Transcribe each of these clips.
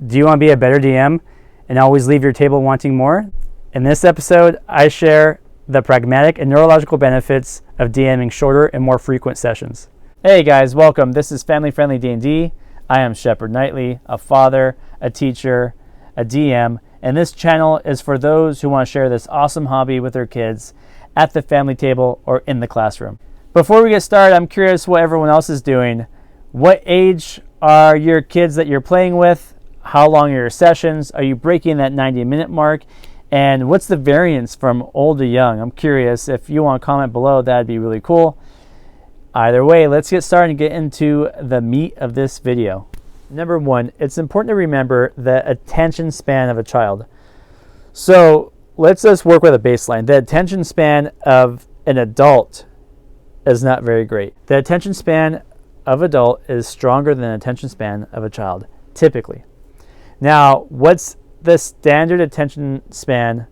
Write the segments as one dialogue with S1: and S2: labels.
S1: Do you want to be a better DM and always leave your table wanting more? In this episode, I share the pragmatic and neurological benefits of DMing shorter and more frequent sessions. Hey guys, welcome. This is Family Friendly D&D. I am Shepard Knightley, a father, a teacher, a DM, and this channel is for those who want to share this awesome hobby with their kids at the family table or in the classroom. Before we get started, I'm curious what everyone else is doing. What age are your kids that you're playing with? How long are your sessions? Are you breaking that 90-minute mark? And what's the variance from old to young? I'm curious. If you want to comment below, that'd be really cool. Either way, let's get started and get into the meat of this video. Number one, it's important to remember the attention span of a child. So let's just work with a baseline. The attention span of an adult is not very great. The attention span of an adult is stronger than the attention span of a child, typically. Now, what's the standard attention span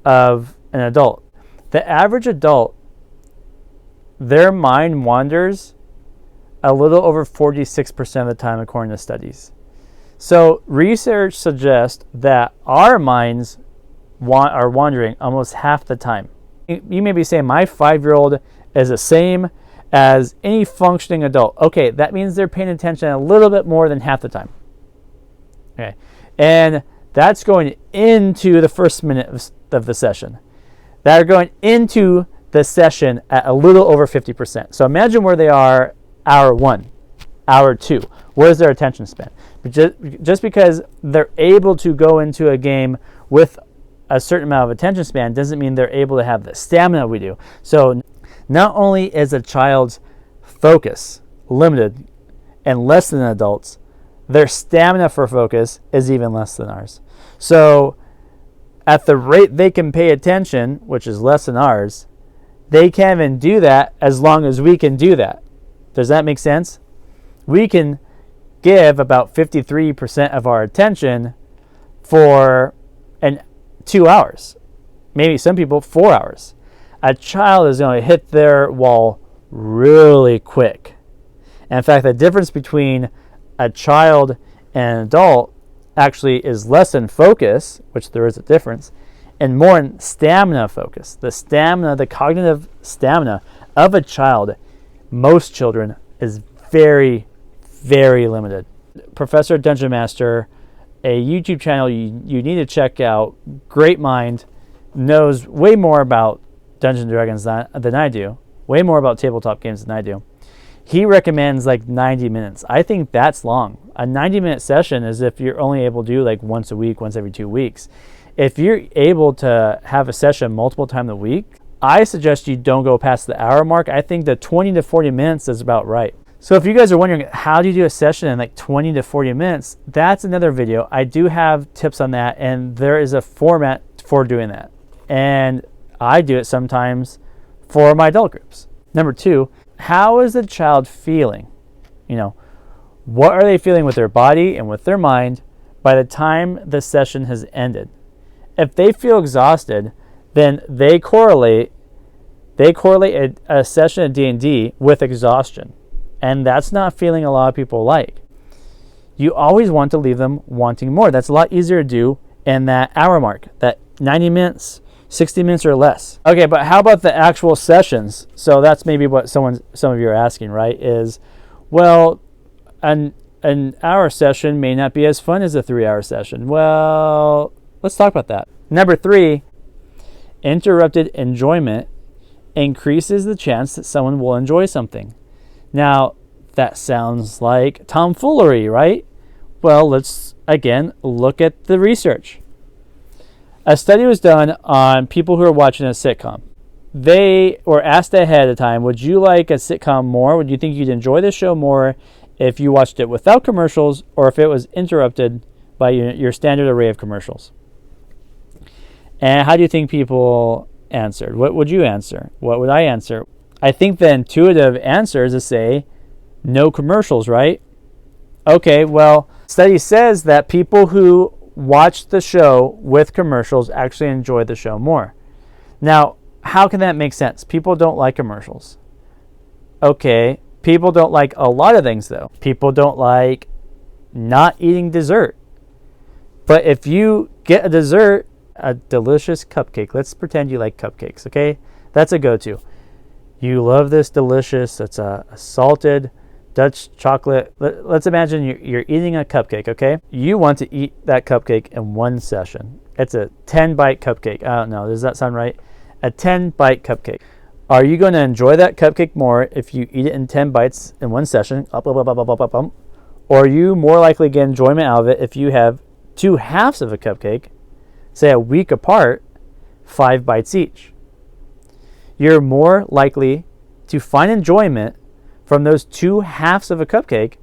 S1: of an adult? The average adult, their mind wanders a little over 46% of the time according to studies. So research suggests that our minds are wandering almost half the time. You may be saying, my 5-year-old is the same as any functioning adult. Okay, that means they're paying attention a little bit more than half the time. Okay, and that's going into the first minute of the session. That are going into the session at a little over 50%. So imagine where they are hour 1, hour 2. Where's their attention span? Just because they're able to go into a game with a certain amount of attention span doesn't mean they're able to have the stamina we do. So not only is a child's focus limited and less than adults, their stamina for focus is even less than ours. So at the rate they can pay attention, which is less than ours, they can't even do that as long as we can do that. Does that make sense? We can give about 53% of our attention for 2 hours. Maybe some people 4 hours. A child is going to hit their wall really quick. And in fact, the difference between a child and an adult actually is less in focus, which there is a difference, and more in stamina focus. The stamina, the cognitive stamina of a child, most children, is very, very limited. Professor Dungeon Master, a YouTube channel you need to check out, great mind, knows way more about Dungeons and Dragons than I do, way more about tabletop games than I do. He recommends like 90 minutes. I think that's long. A 90-minute session is if you're only able to do like once a week, once every 2 weeks. If you're able to have a session multiple times a week, I suggest you don't go past the hour mark. I think the 20 to 40 minutes is about right. So if you guys are wondering, how do you do a session in like 20 to 40 minutes? That's another video. I do have tips on that, and there is a format for doing that. And I do it sometimes for my adult groups. Number 2, how is the child feeling? What are they feeling with their body and with their mind by the time the session has ended? If they feel exhausted, then they correlate a session of D&D with exhaustion. And that's not a feeling a lot of people like. You always want to leave them wanting more. That's a lot easier to do in that hour mark, that 90 minutes, 60 minutes or less. Okay, but how about the actual sessions? So that's maybe what some of you are asking, right? Is, well, an hour session may not be as fun as a 3-hour session. Well, let's talk about that. Number 3, interrupted enjoyment increases the chance that someone will enjoy something. Now, that sounds like tomfoolery, right? Well, let's again look at the research. A study was done on people who are watching a sitcom. They were asked ahead of time, would you like a sitcom more? Would you think you'd enjoy the show more if you watched it without commercials or if it was interrupted by your standard array of commercials? And how do you think people answered? What would you answer? What would I answer? I think the intuitive answer is to say no commercials, right? Okay, well, study says that people who watch the show with commercials actually enjoy the show more. Now, how can that make sense? People don't like commercials. Okay, people don't like a lot of things though. People don't like not eating dessert. But if you get a dessert, a delicious cupcake, let's pretend you like cupcakes, okay? That's a go-to. You love this delicious, it's a salted Dutch chocolate. Let's imagine you're eating a cupcake, okay? You want to eat that cupcake in one session. It's a 10-bite cupcake. I don't know, does that sound right? A 10-bite cupcake. Are you going to enjoy that cupcake more if you eat it in 10 bites in one session? Or are you more likely to get enjoyment out of it if you have 2 halves of a cupcake, say a week apart, 5 bites each? You're more likely to find enjoyment from those 2 halves of a cupcake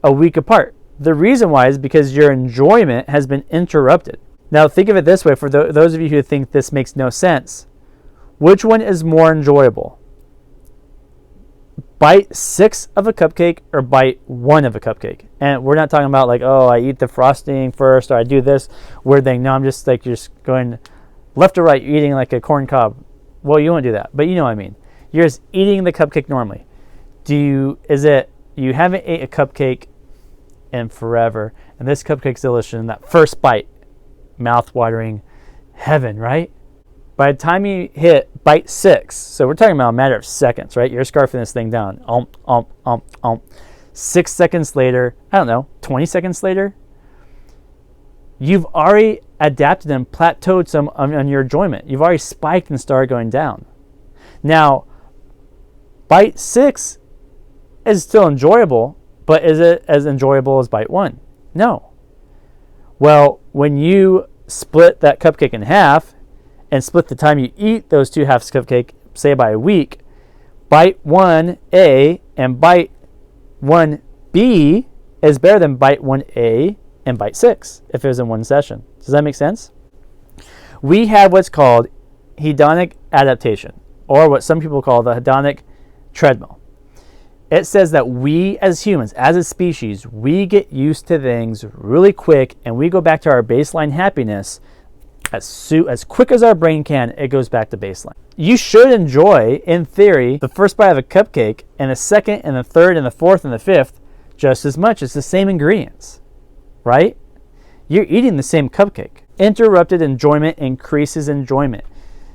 S1: a week apart. The reason why is because your enjoyment has been interrupted. Now think of it this way, for those of you who think this makes no sense. Which one is more enjoyable? Bite 6 of a cupcake or bite 1 of a cupcake? And we're not talking about like, oh, I eat the frosting first or I do this weird thing. No, I'm just like, you're just going left to right, you're eating like a corn cob. Well, you won't do that, but you know what I mean. You're just eating the cupcake normally. You haven't ate a cupcake in forever, and this cupcake's delicious, and that first bite, mouth-watering heaven, right? By the time you hit bite 6, so we're talking about a matter of seconds, right? You're scarfing this thing down. 6 seconds later, I don't know, 20 seconds later, you've already adapted and plateaued some on your enjoyment. You've already spiked and started going down. Now, bite 6 is still enjoyable, but is it as enjoyable as bite 1? No. Well, when you split that cupcake in half and split the time you eat those 2 halves cupcake, say by a week, bite 1A and bite 1B is better than bite 1A and bite 6 if it was in one session. Does that make sense? We have what's called hedonic adaptation, or what some people call the hedonic treadmill. It says that we as humans, as a species, we get used to things really quick and we go back to our baseline happiness as quick as our brain can. It goes back to baseline. You should enjoy, in theory, the first bite of a cupcake and the second and the third and the fourth and the fifth just as much. It's the same ingredients, right? You're eating the same cupcake. Interrupted enjoyment increases enjoyment.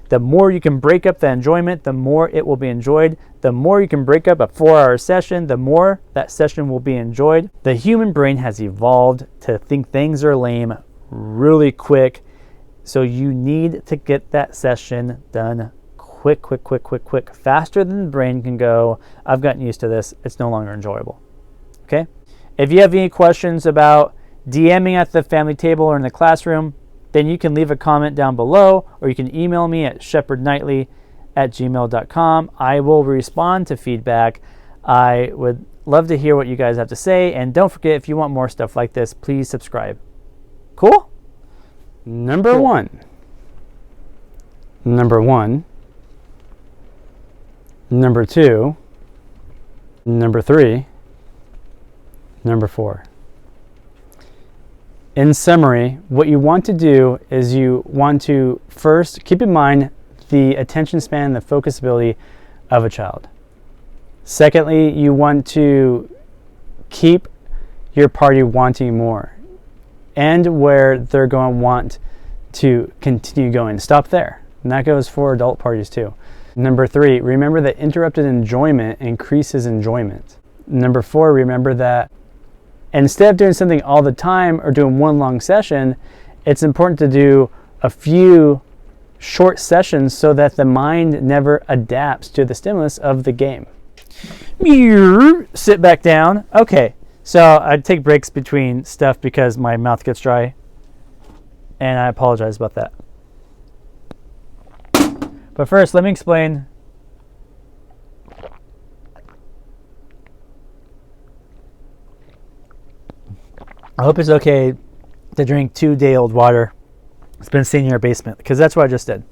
S1: The more you can break up the enjoyment, the more it will be enjoyed. The more you can break up a 4-hour session, the more that session will be enjoyed. The human brain has evolved to think things are lame really quick. So you need to get that session done quick, faster than the brain can go. I've gotten used to this. It's no longer enjoyable. Okay? If you have any questions about DMing at the family table or in the classroom, then you can leave a comment down below, or you can email me at shepherdknightley@gmail.com. I will respond to feedback. I would love to hear what you guys have to say. And don't forget, if you want more stuff like this, please subscribe. Cool? Number one. Number 2. Number 3. Number 4. In summary, what you want to do is you want to first keep in mind the attention span and the focus ability of a child. Secondly, you want to keep your party wanting more and where they're going to want to continue going. Stop there. And that goes for adult parties too. Number 3, remember that interrupted enjoyment increases enjoyment. Number 4, remember that instead of doing something all the time or doing one long session, it's important to do a few short sessions so that the mind never adapts to the stimulus of the game. Sit back down. Okay, so I take breaks between stuff because my mouth gets dry, and I apologize about that. But first, let me explain. I hope it's okay to drink 2-day-old water. It's been sitting in your basement, because that's what I just did.